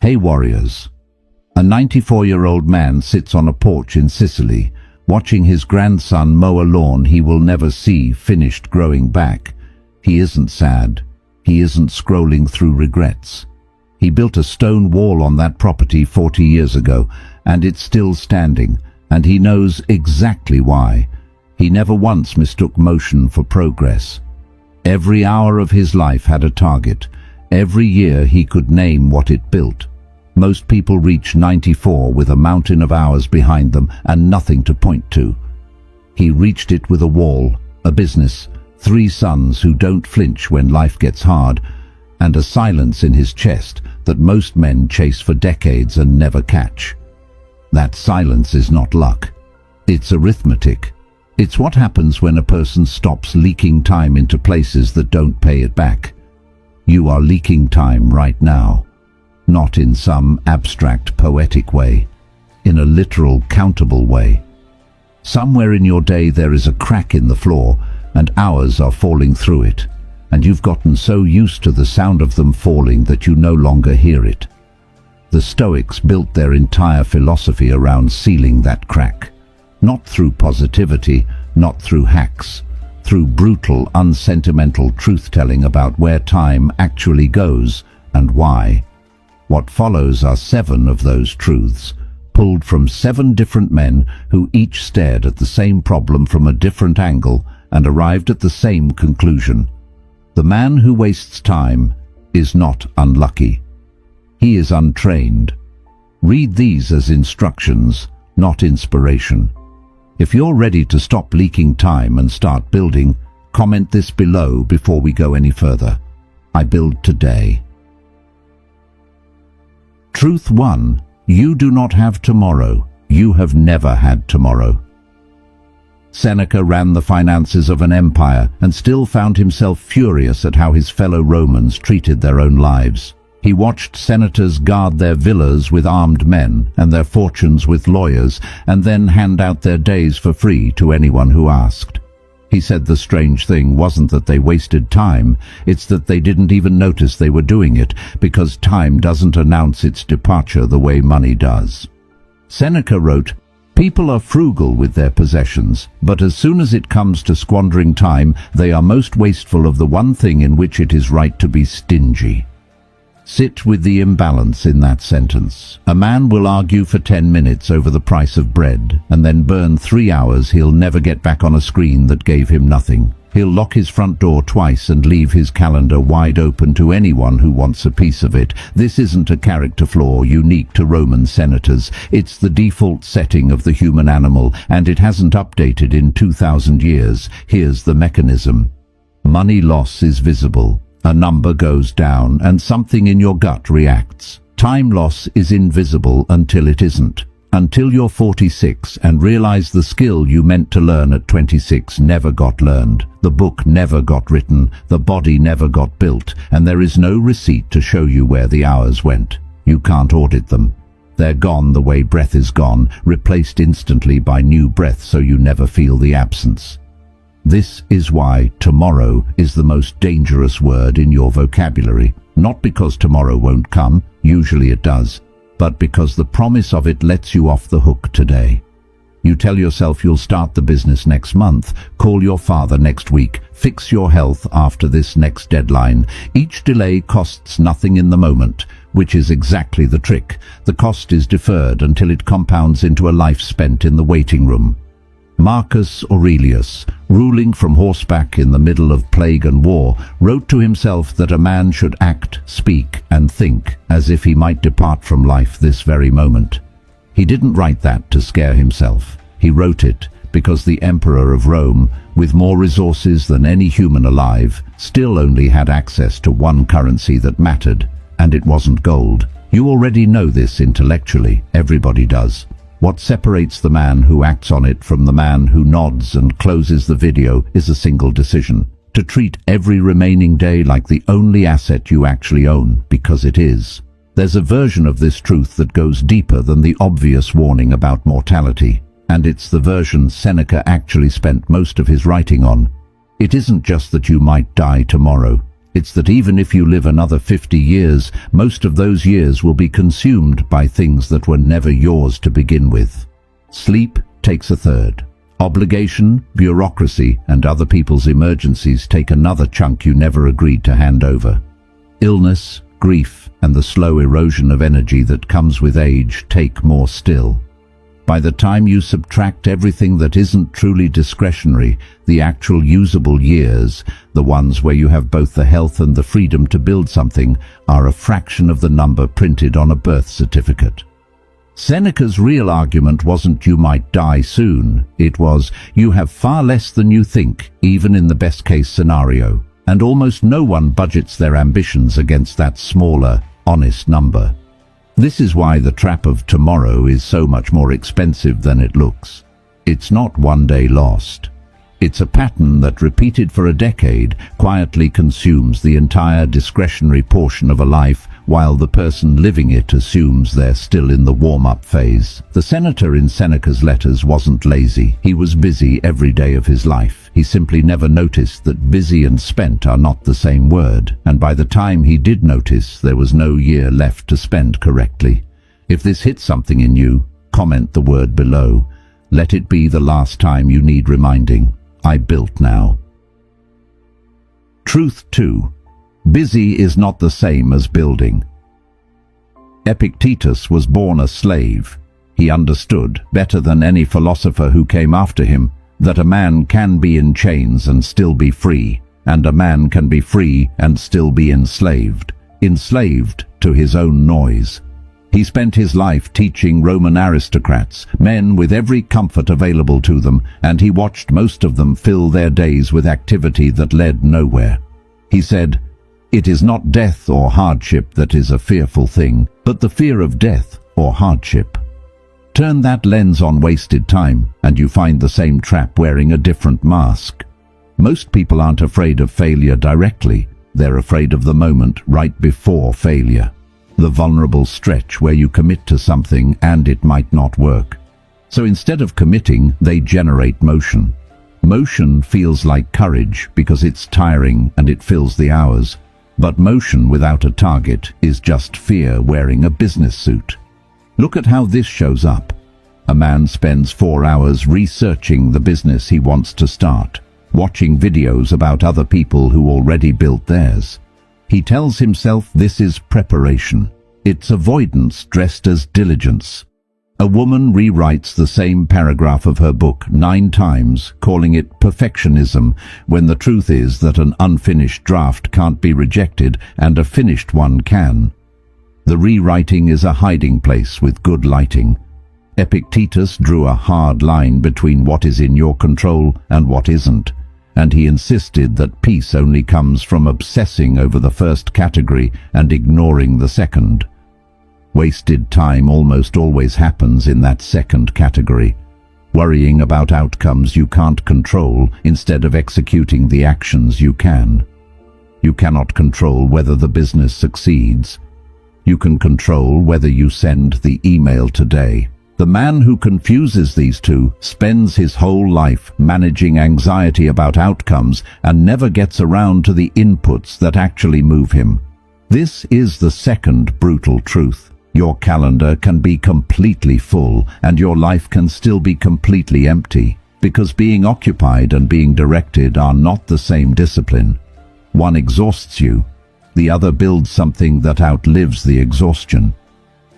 Hey warriors. A 94-year-old man sits on a porch in Sicily, watching his grandson mow a lawn he will never see finished growing back. He isn't sad. He isn't scrolling through regrets. He built a stone wall on that property 40 years ago, and it's still standing, and he knows exactly why. He never once mistook motion for progress. Every hour of his life had a target. Every year he could name what it built. Most people reach 94 with a mountain of hours behind them and nothing to point to. He reached it with a wall, a business, 3 sons who don't flinch when life gets hard, and a silence in his chest that most men chase for decades and never catch. That silence is not luck. It's arithmetic. It's what happens when a person stops leaking time into places that don't pay it back. You are leaking time right now. Not in some abstract poetic way, in a literal countable way. Somewhere in your day there is a crack in the floor and hours are falling through it, and you've gotten so used to the sound of them falling that you no longer hear it. The Stoics built their entire philosophy around sealing that crack, not through positivity, not through hacks, through brutal, unsentimental truth-telling about where time actually goes and why. What follows are 7 of those truths, pulled from 7 different men who each stared at the same problem from a different angle and arrived at the same conclusion. The man who wastes time is not unlucky. He is untrained. Read these as instructions, not inspiration. If you're ready to stop leaking time and start building, comment this below before we go any further. I build today. Truth 1. You do not have tomorrow. You have never had tomorrow. Seneca ran the finances of an empire and still found himself furious at how his fellow Romans treated their own lives. He watched senators guard their villas with armed men and their fortunes with lawyers, and then hand out their days for free to anyone who asked. He said the strange thing wasn't that they wasted time, it's that they didn't even notice they were doing it, because time doesn't announce its departure the way money does. Seneca wrote, "People are frugal with their possessions, but as soon as it comes to squandering time, they are most wasteful of the one thing in which it is right to be stingy." Sit with the imbalance in that sentence. A man will argue for 10 minutes over the price of bread, and then burn 3 hours he'll never get back on a screen that gave him nothing. He'll lock his front door twice and leave his calendar wide open to anyone who wants a piece of it. This isn't a character flaw unique to Roman senators. It's the default setting of the human animal, and it hasn't updated in 2,000 years. Here's the mechanism. Money loss is visible. A number goes down and something in your gut reacts. Time loss is invisible until it isn't. Until you're 46 and realize the skill you meant to learn at 26 never got learned. The book never got written, the body never got built, and there is no receipt to show you where the hours went. You can't audit them. They're gone the way breath is gone, replaced instantly by new breath so you never feel the absence. This is why tomorrow is the most dangerous word in your vocabulary. Not because tomorrow won't come, usually it does, but because the promise of it lets you off the hook today. You tell yourself you'll start the business next month, call your father next week, fix your health after this next deadline. Each delay costs nothing in the moment, which is exactly the trick. The cost is deferred until it compounds into a life spent in the waiting room. Marcus Aurelius, ruling from horseback in the middle of plague and war, wrote to himself that a man should act, speak, and think as if he might depart from life this very moment. He didn't write that to scare himself. He wrote it because the Emperor of Rome, with more resources than any human alive, still only had access to one currency that mattered, and it wasn't gold. You already know this intellectually, everybody does. What separates the man who acts on it from the man who nods and closes the video is a single decision: to treat every remaining day like the only asset you actually own, because it is. There's a version of this truth that goes deeper than the obvious warning about mortality, and it's the version Seneca actually spent most of his writing on. It isn't just that you might die tomorrow. It's that even if you live another 50 years, most of those years will be consumed by things that were never yours to begin with. Sleep takes a third. Obligation, bureaucracy, and other people's emergencies take another chunk you never agreed to hand over. Illness, grief, and the slow erosion of energy that comes with age take more still. By the time you subtract everything that isn't truly discretionary, the actual usable years, the ones where you have both the health and the freedom to build something, are a fraction of the number printed on a birth certificate. Seneca's real argument wasn't you might die soon, it was you have far less than you think, even in the best-case scenario, and almost no one budgets their ambitions against that smaller, honest number. This is why the trap of tomorrow is so much more expensive than it looks. It's not one day lost. It's a pattern that, repeated for a decade, quietly consumes the entire discretionary portion of a life, while the person living it assumes they're still in the warm-up phase. The senator in Seneca's letters wasn't lazy. He was busy every day of his life. He simply never noticed that busy and spent are not the same word, and by the time he did notice, there was no year left to spend correctly. If this hits something in you, comment the word below. Let it be the last time you need reminding. I built now. Truth 2. Busy is not the same as building. Epictetus was born a slave. He understood, better than any philosopher who came after him, that a man can be in chains and still be free, and a man can be free and still be enslaved to his own noise. He spent his life teaching Roman aristocrats, men with every comfort available to them, and he watched most of them fill their days with activity that led nowhere. He said, "It is not death or hardship that is a fearful thing, but the fear of death or hardship." Turn that lens on wasted time, and you find the same trap wearing a different mask. Most people aren't afraid of failure directly. They're afraid of the moment right before failure. The vulnerable stretch where you commit to something and it might not work. So instead of committing, they generate motion. Motion feels like courage because it's tiring and it fills the hours. But motion without a target is just fear wearing a business suit. Look at how this shows up. A man spends 4 hours researching the business he wants to start, watching videos about other people who already built theirs. He tells himself this is preparation. It's avoidance dressed as diligence. A woman rewrites the same paragraph of her book 9 times, calling it perfectionism, when the truth is that an unfinished draft can't be rejected and a finished one can. The rewriting is a hiding place with good lighting. Epictetus drew a hard line between what is in your control and what isn't, and he insisted that peace only comes from obsessing over the first category and ignoring the second. Wasted time almost always happens in that second category, worrying about outcomes you can't control instead of executing the actions you can. You cannot control whether the business succeeds. You can control whether you send the email today. The man who confuses these two spends his whole life managing anxiety about outcomes and never gets around to the inputs that actually move him. This is the second brutal truth. Your calendar can be completely full and your life can still be completely empty, because being occupied and being directed are not the same discipline. One exhausts you, the other builds something that outlives the exhaustion.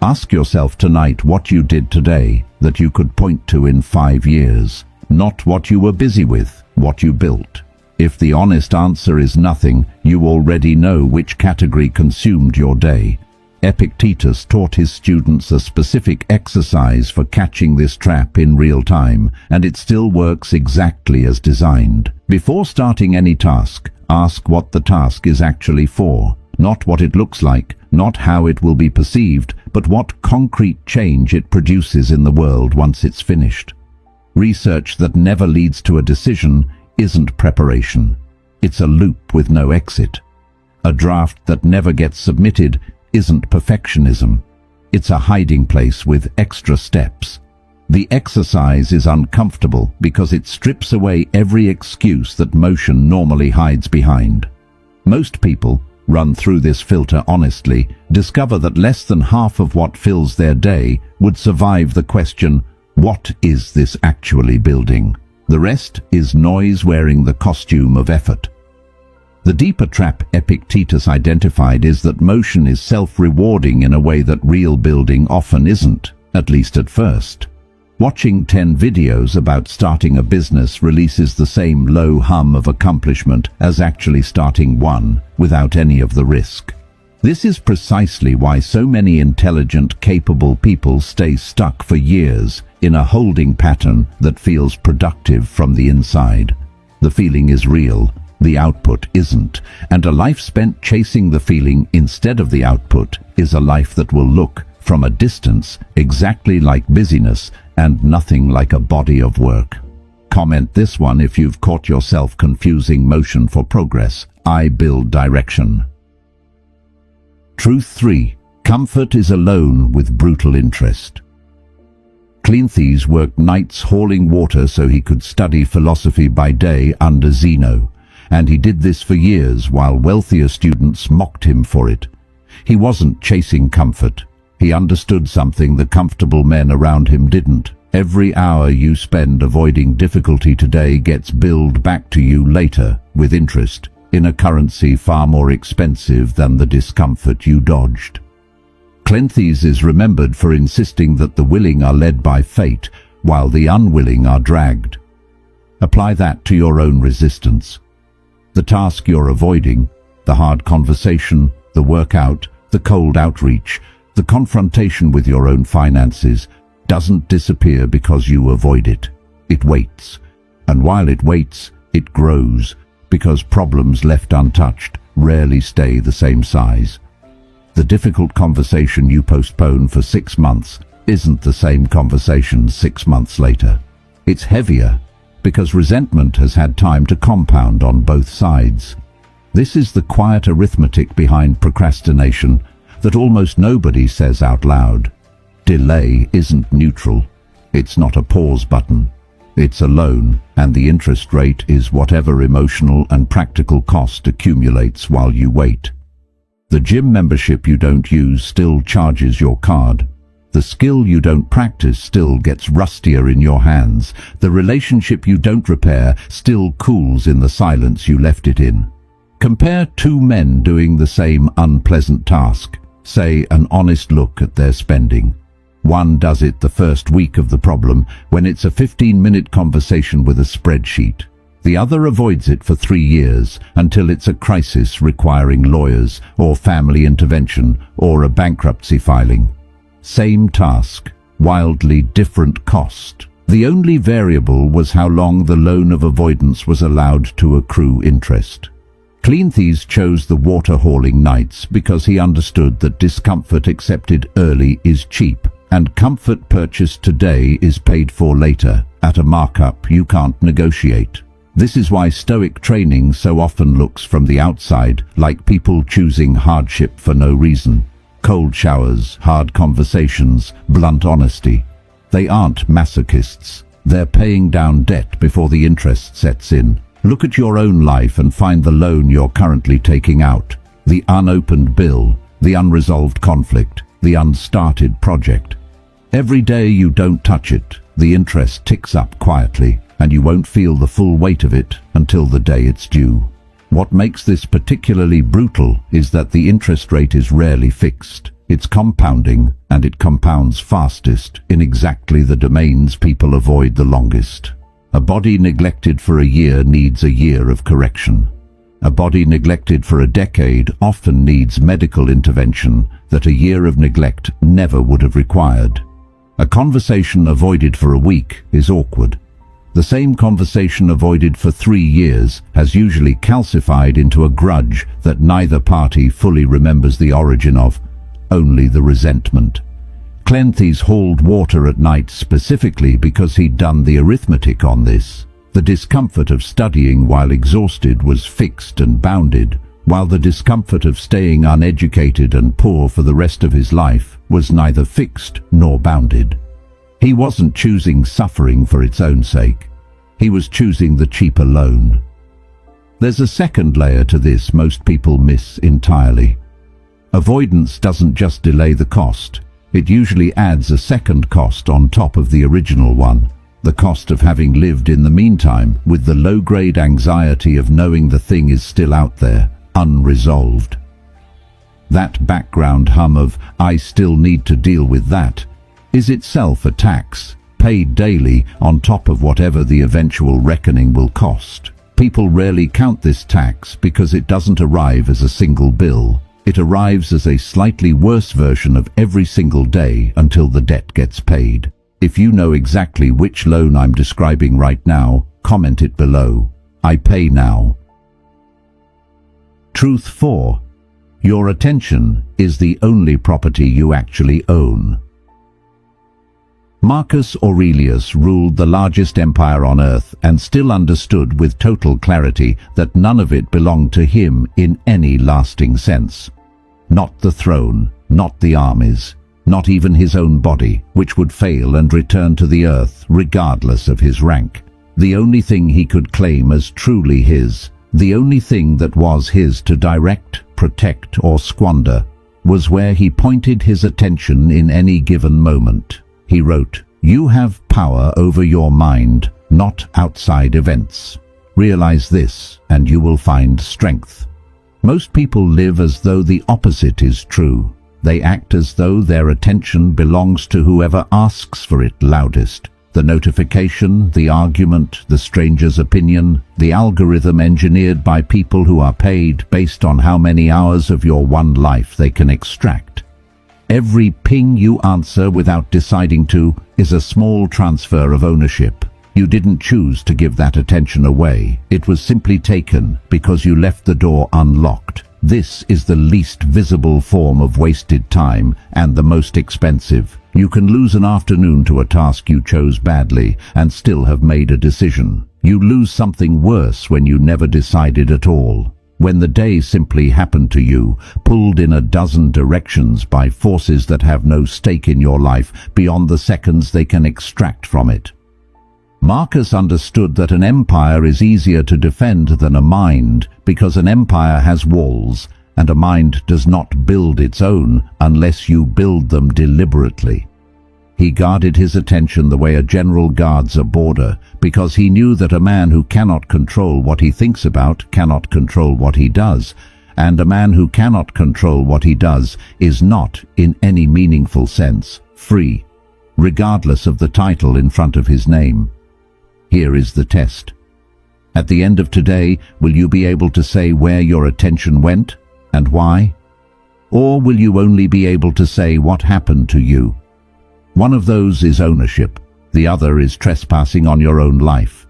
Ask yourself tonight what you did today that you could point to in 5 years, not what you were busy with, what you built. If the honest answer is nothing, you already know which category consumed your day. Epictetus taught his students a specific exercise for catching this trap in real time, and it still works exactly as designed. Before starting any task, ask what the task is actually for, not what it looks like, not how it will be perceived, but what concrete change it produces in the world once it's finished. Research that never leads to a decision isn't preparation. It's a loop with no exit. A draft that never gets submitted isn't perfectionism. It's a hiding place with extra steps. The exercise is uncomfortable because it strips away every excuse that motion normally hides behind. Most people run through this filter honestly, discover that less than half of what fills their day would survive the question, what is this actually building? The rest is noise wearing the costume of effort. The deeper trap Epictetus identified is that motion is self-rewarding in a way that real building often isn't, at least at first. Watching 10 videos about starting a business releases the same low hum of accomplishment as actually starting one without any of the risk. This is precisely why so many intelligent, capable people stay stuck for years in a holding pattern that feels productive from the inside. The feeling is real, the output isn't, and a life spent chasing the feeling instead of the output is a life that will look, from a distance, exactly like busyness and nothing like a body of work. Comment this one if you've caught yourself confusing motion for progress. I build direction. Truth 3. Comfort is alone with brutal interest. Cleanthes worked nights hauling water so he could study philosophy by day under Zeno, and he did this for years while wealthier students mocked him for it. He wasn't chasing comfort. He understood something the comfortable men around him didn't. Every hour you spend avoiding difficulty today gets billed back to you later, with interest, in a currency far more expensive than the discomfort you dodged. Cleanthes is remembered for insisting that the willing are led by fate, while the unwilling are dragged. Apply that to your own resistance. The task you're avoiding, the hard conversation, the workout, the cold outreach, the confrontation with your own finances, doesn't disappear because you avoid it. It waits. And while it waits, it grows, because problems left untouched rarely stay the same size. The difficult conversation you postpone for 6 months isn't the same conversation 6 months later. It's heavier, because resentment has had time to compound on both sides. This is the quiet arithmetic behind procrastination that almost nobody says out loud. Delay isn't neutral. It's not a pause button. It's a loan, and the interest rate is whatever emotional and practical cost accumulates while you wait. The gym membership you don't use still charges your card. The skill you don't practice still gets rustier in your hands. The relationship you don't repair still cools in the silence you left it in. Compare 2 men doing the same unpleasant task. Say an honest look at their spending. One does it the first week of the problem, when it's a 15-minute conversation with a spreadsheet. The other avoids it for 3 years, until it's a crisis requiring lawyers, or family intervention, or a bankruptcy filing. Same task, wildly different cost. The only variable was how long the loan of avoidance was allowed to accrue interest. Cleanthes chose the water-hauling nights because he understood that discomfort accepted early is cheap, and comfort purchased today is paid for later, at a markup you can't negotiate. This is why Stoic training so often looks from the outside like people choosing hardship for no reason. Cold showers, hard conversations, blunt honesty. They aren't masochists. They're paying down debt before the interest sets in. Look at your own life and find the loan you're currently taking out, the unopened bill, the unresolved conflict, the unstarted project. Every day you don't touch it, the interest ticks up quietly, and you won't feel the full weight of it until the day it's due. What makes this particularly brutal is that the interest rate is rarely fixed. It's compounding, and it compounds fastest in exactly the domains people avoid the longest. A body neglected for a year needs a year of correction. A body neglected for a decade often needs medical intervention that a year of neglect never would have required. A conversation avoided for a week is awkward. The same conversation avoided for 3 years has usually calcified into a grudge that neither party fully remembers the origin of, only the resentment. Cleanthes hauled water at night specifically because he'd done the arithmetic on this. The discomfort of studying while exhausted was fixed and bounded, while the discomfort of staying uneducated and poor for the rest of his life was neither fixed nor bounded. He wasn't choosing suffering for its own sake. He was choosing the cheaper loan. There's a second layer to this most people miss entirely. Avoidance doesn't just delay the cost. It usually adds a second cost on top of the original one. The cost of having lived in the meantime with the low-grade anxiety of knowing the thing is still out there, unresolved. That background hum of, "I still need to deal with that," is itself a tax, paid daily on top of whatever the eventual reckoning will cost. People rarely count this tax because it doesn't arrive as a single bill. It arrives as a slightly worse version of every single day until the debt gets paid. If you know exactly which loan I'm describing right now, comment it below. I pay now. Truth 4. Your attention is the only property you actually own. Marcus Aurelius ruled the largest empire on earth and still understood with total clarity that none of it belonged to him in any lasting sense. Not the throne, not the armies, not even his own body, which would fail and return to the earth regardless of his rank. The only thing he could claim as truly his, the only thing that was his to direct, protect or squander, was where he pointed his attention in any given moment. He wrote, "You have power over your mind, not outside events. Realize this, and you will find strength." Most people live as though the opposite is true. They act as though their attention belongs to whoever asks for it loudest. The notification, the argument, the stranger's opinion, the algorithm engineered by people who are paid based on how many hours of your one life they can extract. Every ping you answer without deciding to is a small transfer of ownership. You didn't choose to give that attention away. It was simply taken because you left the door unlocked. This is the least visible form of wasted time and the most expensive. You can lose an afternoon to a task you chose badly and still have made a decision. You lose something worse when you never decided at all. When the day simply happened to you, pulled in a dozen directions by forces that have no stake in your life beyond the seconds they can extract from it. Marcus understood that an empire is easier to defend than a mind because an empire has walls, and a mind does not build its own unless you build them deliberately. He guarded his attention the way a general guards a border, because he knew that a man who cannot control what he thinks about cannot control what he does, and a man who cannot control what he does is not, in any meaningful sense, free, regardless of the title in front of his name. Here is the test. At the end of today, will you be able to say where your attention went and why? Or will you only be able to say what happened to you? One of those is ownership. The other is trespassing on your own life.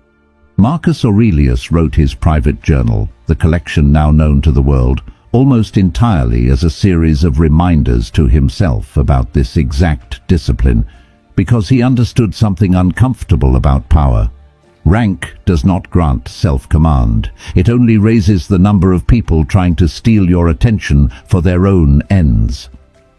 Marcus Aurelius wrote his private journal, the collection now known to the world, almost entirely as a series of reminders to himself about this exact discipline, because he understood something uncomfortable about power. Rank does not grant self-command. It only raises the number of people trying to steal your attention for their own ends.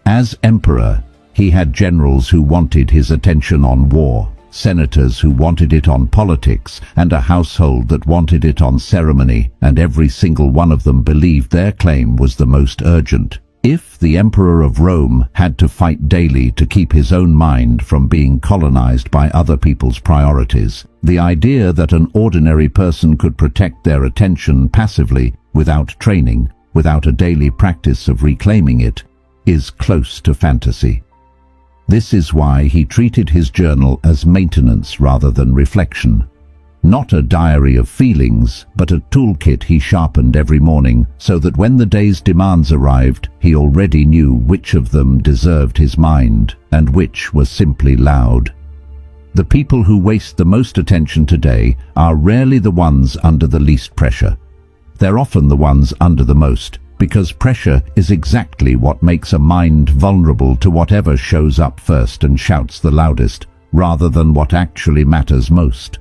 As emperor, he had generals who wanted his attention on war, senators who wanted it on politics, and a household that wanted it on ceremony, and every single one of them believed their claim was the most urgent. If the Emperor of Rome had to fight daily to keep his own mind from being colonized by other people's priorities, the idea that an ordinary person could protect their attention passively, without training, without a daily practice of reclaiming it, is close to fantasy. This is why he treated his journal as maintenance rather than reflection. Not a diary of feelings, but a toolkit he sharpened every morning so that when the day's demands arrived, he already knew which of them deserved his mind and which was simply loud. The people who waste the most attention today are rarely the ones under the least pressure. They're often the ones under the most, because pressure is exactly what makes a mind vulnerable to whatever shows up first and shouts the loudest, rather than what actually matters most.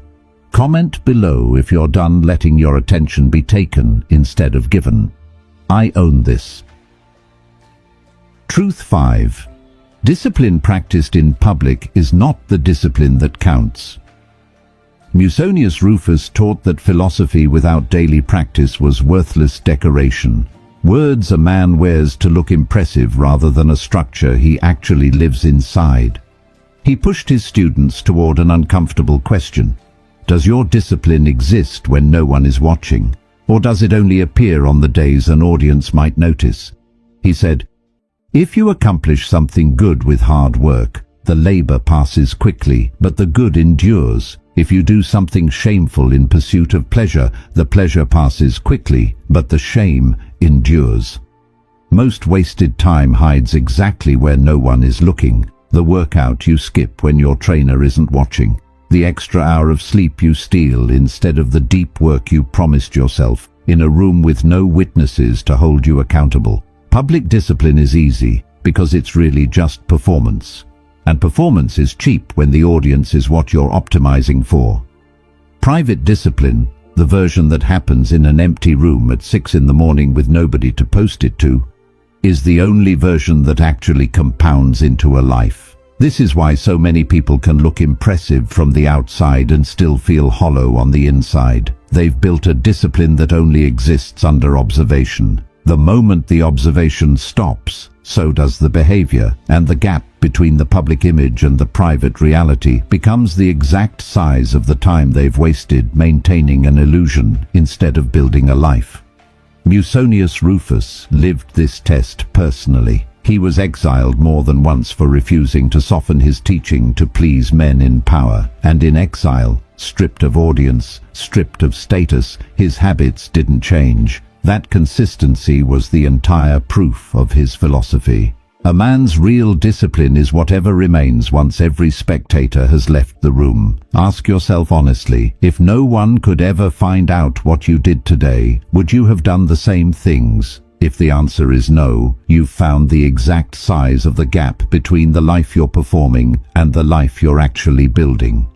Comment below if you're done letting your attention be taken instead of given. I own this. Truth 5. Discipline practiced in public is not the discipline that counts. Musonius Rufus taught that philosophy without daily practice was worthless decoration. Words a man wears to look impressive rather than a structure he actually lives inside. He pushed his students toward an uncomfortable question. Does your discipline exist when no one is watching? Or does it only appear on the days an audience might notice? He said, if you accomplish something good with hard work, the labor passes quickly, but the good endures. If you do something shameful in pursuit of pleasure, the pleasure passes quickly, but the shame endures. Most wasted time hides exactly where no one is looking. The workout you skip when your trainer isn't watching. The extra hour of sleep you steal instead of the deep work you promised yourself, in a room with no witnesses to hold you accountable. Public discipline is easy because it's really just performance. And performance is cheap when the audience is what you're optimizing for. Private discipline, the version that happens in an empty room at 6 in the morning with nobody to post it to, is the only version that actually compounds into a life. This is why so many people can look impressive from the outside and still feel hollow on the inside. They've built a discipline that only exists under observation. The moment the observation stops, so does the behavior, and the gap between the public image and the private reality becomes the exact size of the time they've wasted maintaining an illusion instead of building a life. Musonius Rufus lived this test personally. He was exiled more than once for refusing to soften his teaching to please men in power, and in exile, stripped of audience, stripped of status, his habits didn't change. That consistency was the entire proof of his philosophy. A man's real discipline is whatever remains once every spectator has left the room. Ask yourself honestly, if no one could ever find out what you did today, would you have done the same things? If the answer is no, you've found the exact size of the gap between the life you're performing and the life you're actually building.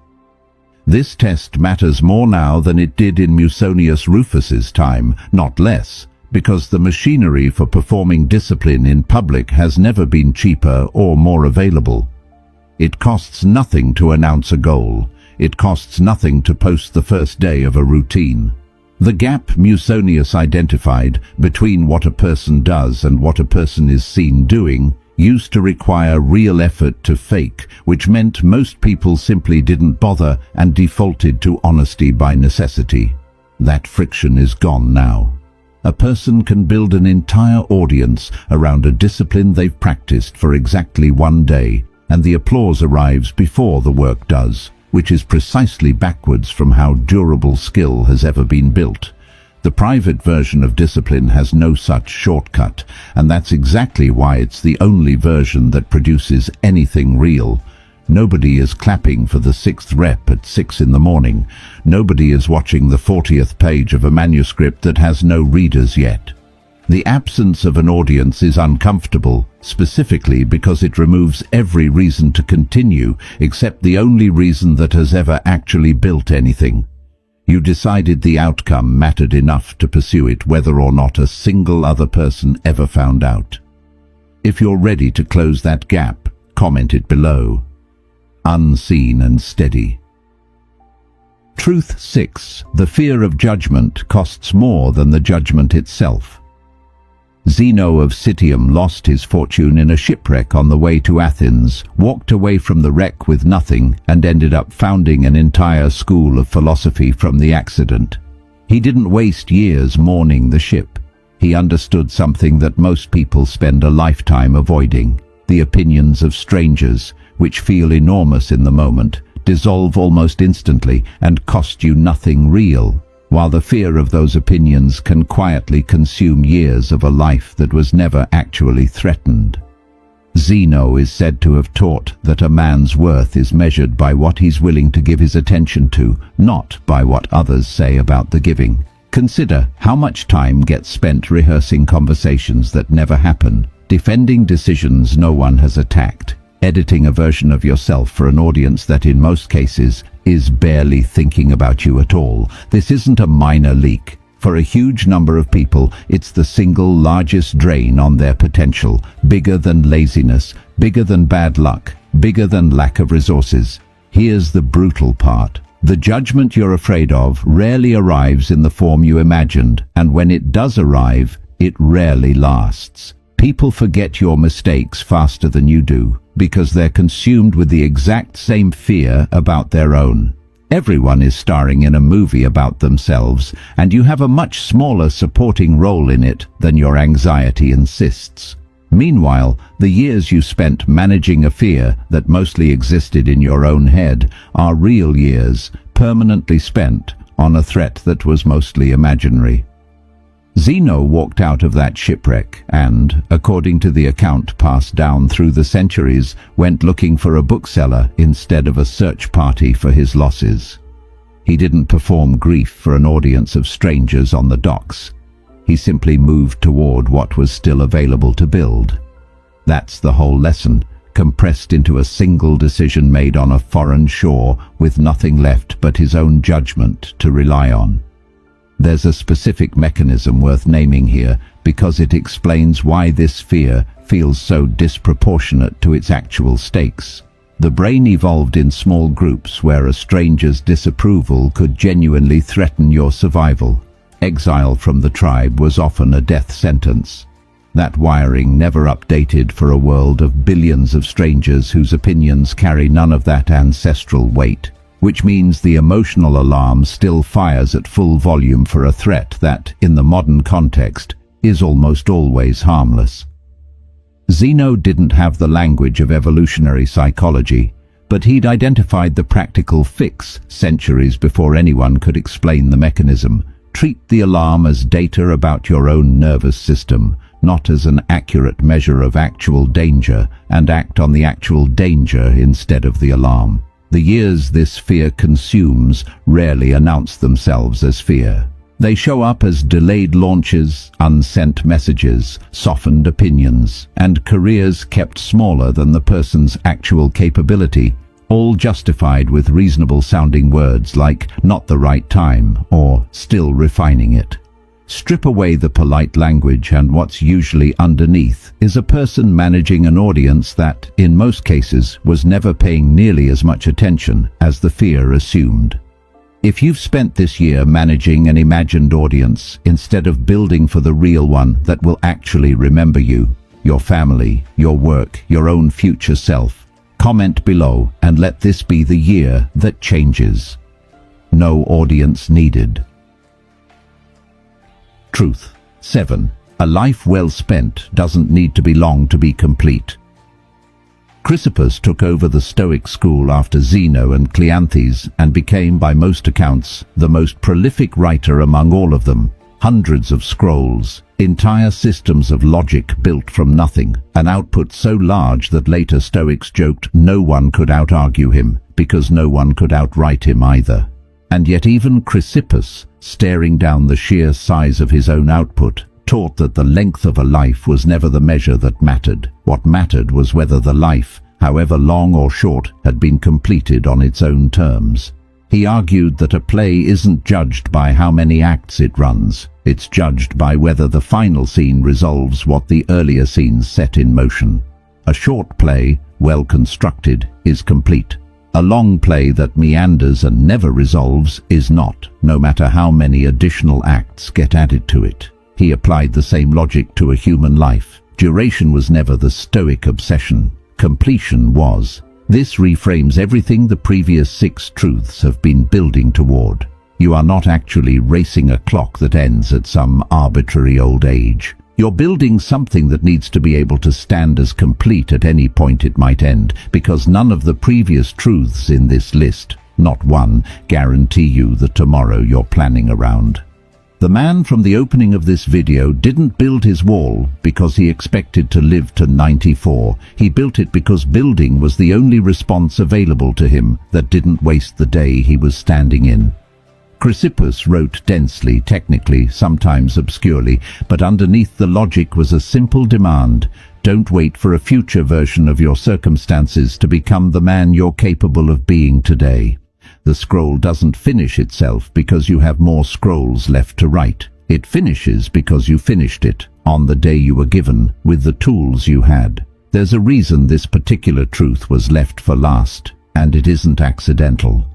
This test matters more now than it did in Musonius Rufus's time, not less, because the machinery for performing discipline in public has never been cheaper or more available. It costs nothing to announce a goal. It costs nothing to post the first day of a routine. The gap Musonius identified between what a person does and what a person is seen doing used to require real effort to fake, which meant most people simply didn't bother and defaulted to honesty by necessity. That friction is gone now. A person can build an entire audience around a discipline they've practiced for exactly one day, and the applause arrives before the work does, which is precisely backwards from how durable skill has ever been built. The private version of discipline has no such shortcut, and that's exactly why it's the only version that produces anything real. Nobody is clapping for the 6th rep at 6 in the morning. Nobody is watching the 40th page of a manuscript that has no readers yet. The absence of an audience is uncomfortable, specifically because it removes every reason to continue, except the only reason that has ever actually built anything. You decided the outcome mattered enough to pursue it whether or not a single other person ever found out. If you're ready to close that gap, comment it below. Unseen and steady. Truth 6. The fear of judgment costs more than the judgment itself. Zeno of Citium lost his fortune in a shipwreck on the way to Athens, walked away from the wreck with nothing, and ended up founding an entire school of philosophy from the accident. He didn't waste years mourning the ship. He understood something that most people spend a lifetime avoiding: the opinions of strangers, which feel enormous in the moment, dissolve almost instantly, and cost you nothing real, while the fear of those opinions can quietly consume years of a life that was never actually threatened. Zeno is said to have taught that a man's worth is measured by what he's willing to give his attention to, not by what others say about the giving. Consider how much time gets spent rehearsing conversations that never happen, defending decisions no one has attacked, editing a version of yourself for an audience that in most cases is barely thinking about you at all. This isn't a minor leak. For a huge number of people, it's the single largest drain on their potential, bigger than laziness, bigger than bad luck, bigger than lack of resources. Here's the brutal part. The judgment you're afraid of rarely arrives in the form you imagined, and when it does arrive, it rarely lasts. People forget your mistakes faster than you do, because they're consumed with the exact same fear about their own. Everyone is starring in a movie about themselves, and you have a much smaller supporting role in it than your anxiety insists. Meanwhile, the years you spent managing a fear that mostly existed in your own head are real years, permanently spent on a threat that was mostly imaginary. Zeno walked out of that shipwreck and, according to the account passed down through the centuries, went looking for a bookseller instead of a search party for his losses. He didn't perform grief for an audience of strangers on the docks. He simply moved toward what was still available to build. That's the whole lesson, compressed into a single decision made on a foreign shore with nothing left but his own judgment to rely on. There's a specific mechanism worth naming here because it explains why this fear feels so disproportionate to its actual stakes. The brain evolved in small groups where a stranger's disapproval could genuinely threaten your survival. Exile from the tribe was often a death sentence. That wiring never updated for a world of billions of strangers whose opinions carry none of that ancestral weight, which means the emotional alarm still fires at full volume for a threat that, in the modern context, is almost always harmless. Zeno didn't have the language of evolutionary psychology, but he'd identified the practical fix centuries before anyone could explain the mechanism. Treat the alarm as data about your own nervous system, not as an accurate measure of actual danger, and act on the actual danger instead of the alarm. The years this fear consumes rarely announce themselves as fear. They show up as delayed launches, unsent messages, softened opinions, and careers kept smaller than the person's actual capability, all justified with reasonable-sounding words like "not the right time" or "still refining it." Strip away the polite language and what's usually underneath is a person managing an audience that, in most cases, was never paying nearly as much attention as the fear assumed. If you've spent this year managing an imagined audience instead of building for the real one that will actually remember you, your family, your work, your own future self, comment below and let this be the year that changes. No audience needed. Truth. 7. A life well spent doesn't need to be long to be complete. Chrysippus took over the Stoic school after Zeno and Cleanthes and became, by most accounts, the most prolific writer among all of them. Hundreds of scrolls, entire systems of logic built from nothing, an output so large that later Stoics joked no one could out-argue him, because no one could outright him either. And yet even Chrysippus, staring down the sheer size of his own output, taught that the length of a life was never the measure that mattered. What mattered was whether the life, however long or short, had been completed on its own terms. He argued that a play isn't judged by how many acts it runs, it's judged by whether the final scene resolves what the earlier scenes set in motion. A short play, well constructed, is complete. A long play that meanders and never resolves is not, no matter how many additional acts get added to it. He applied the same logic to a human life. Duration was never the Stoic obsession. Completion was. This reframes everything the previous 6 truths have been building toward. You are not actually racing a clock that ends at some arbitrary old age. You're building something that needs to be able to stand as complete at any point it might end, because none of the previous truths in this list, not one, guarantee you the tomorrow you're planning around. The man from the opening of this video didn't build his wall because he expected to live to 94. He built it because building was the only response available to him that didn't waste the day he was standing in. Chrysippus wrote densely, technically, sometimes obscurely, but underneath the logic was a simple demand: don't wait for a future version of your circumstances to become the man you're capable of being today. The scroll doesn't finish itself because you have more scrolls left to write. It finishes because you finished it, on the day you were given, with the tools you had. There's a reason this particular truth was left for last, and it isn't accidental.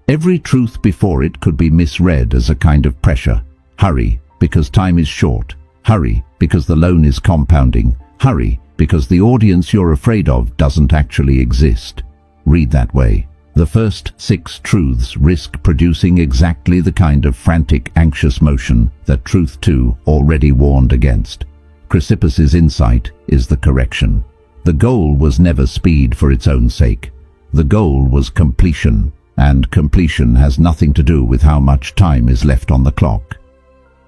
Every truth before it could be misread as a kind of pressure. Hurry, because time is short. Hurry, because the loan is compounding. Hurry, because the audience you're afraid of doesn't actually exist. Read that way. The first 6 truths risk producing exactly the kind of frantic, anxious motion that Truth 2 already warned against. Chrysippus's insight is the correction. The goal was never speed for its own sake. The goal was completion, and completion has nothing to do with how much time is left on the clock.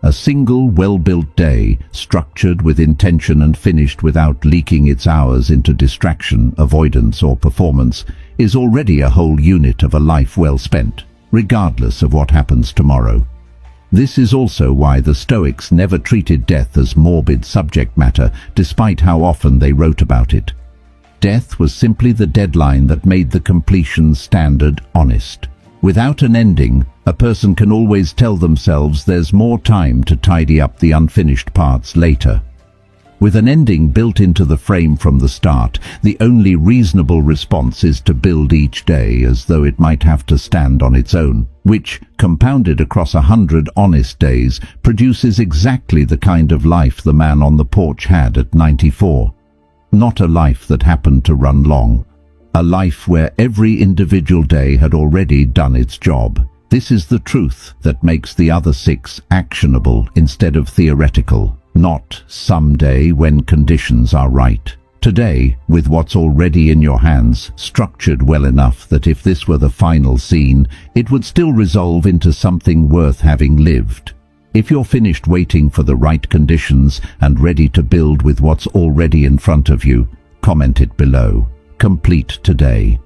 A single well-built day, structured with intention and finished without leaking its hours into distraction, avoidance or performance, is already a whole unit of a life well spent, regardless of what happens tomorrow. This is also why the Stoics never treated death as morbid subject matter, despite how often they wrote about it. Death was simply the deadline that made the completion standard honest. Without an ending, a person can always tell themselves there's more time to tidy up the unfinished parts later. With an ending built into the frame from the start, the only reasonable response is to build each day as though it might have to stand on its own, which, compounded across 100 honest days, produces exactly the kind of life the man on the porch had at 94. Not a life that happened to run long. A life where every individual day had already done its job. This is the truth that makes the other 6 actionable instead of theoretical. Not someday when conditions are right. Today, with what's already in your hands, structured well enough that if this were the final scene, it would still resolve into something worth having lived. If you're finished waiting for the right conditions and ready to build with what's already in front of you, comment it below. Complete today.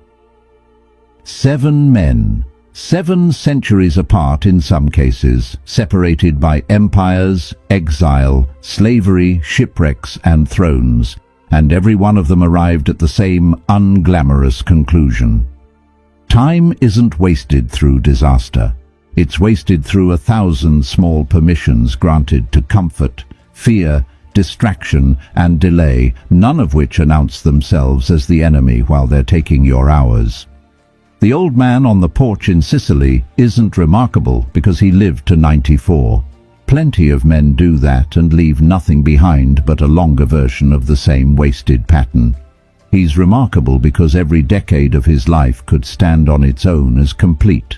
7 men. 7 centuries apart in some cases, separated by empires, exile, slavery, shipwrecks and thrones, and every one of them arrived at the same unglamorous conclusion. Time isn't wasted through disaster. It's wasted through 1,000 small permissions granted to comfort, fear, distraction and delay, none of which announce themselves as the enemy while they're taking your hours. The old man on the porch in Sicily isn't remarkable because he lived to 94. Plenty of men do that and leave nothing behind but a longer version of the same wasted pattern. He's remarkable because every decade of his life could stand on its own as complete.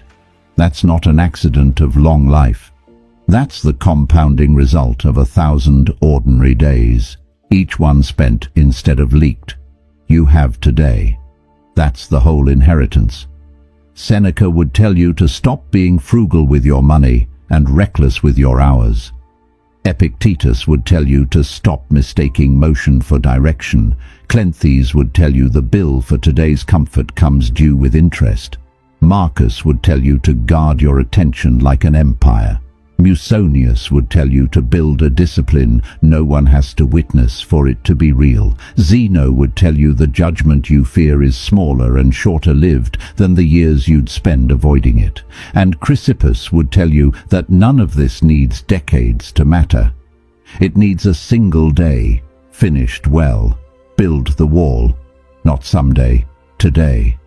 That's not an accident of long life. That's the compounding result of 1,000 ordinary days, each one spent instead of leaked. You have today. That's the whole inheritance. Seneca would tell you to stop being frugal with your money and reckless with your hours. Epictetus would tell you to stop mistaking motion for direction. Cleanthes would tell you the bill for today's comfort comes due with interest. Marcus would tell you to guard your attention like an empire. Musonius would tell you to build a discipline no one has to witness for it to be real. Zeno would tell you the judgment you fear is smaller and shorter-lived than the years you'd spend avoiding it. And Chrysippus would tell you that none of this needs decades to matter. It needs a single day, finished well. Build the wall, not someday, today.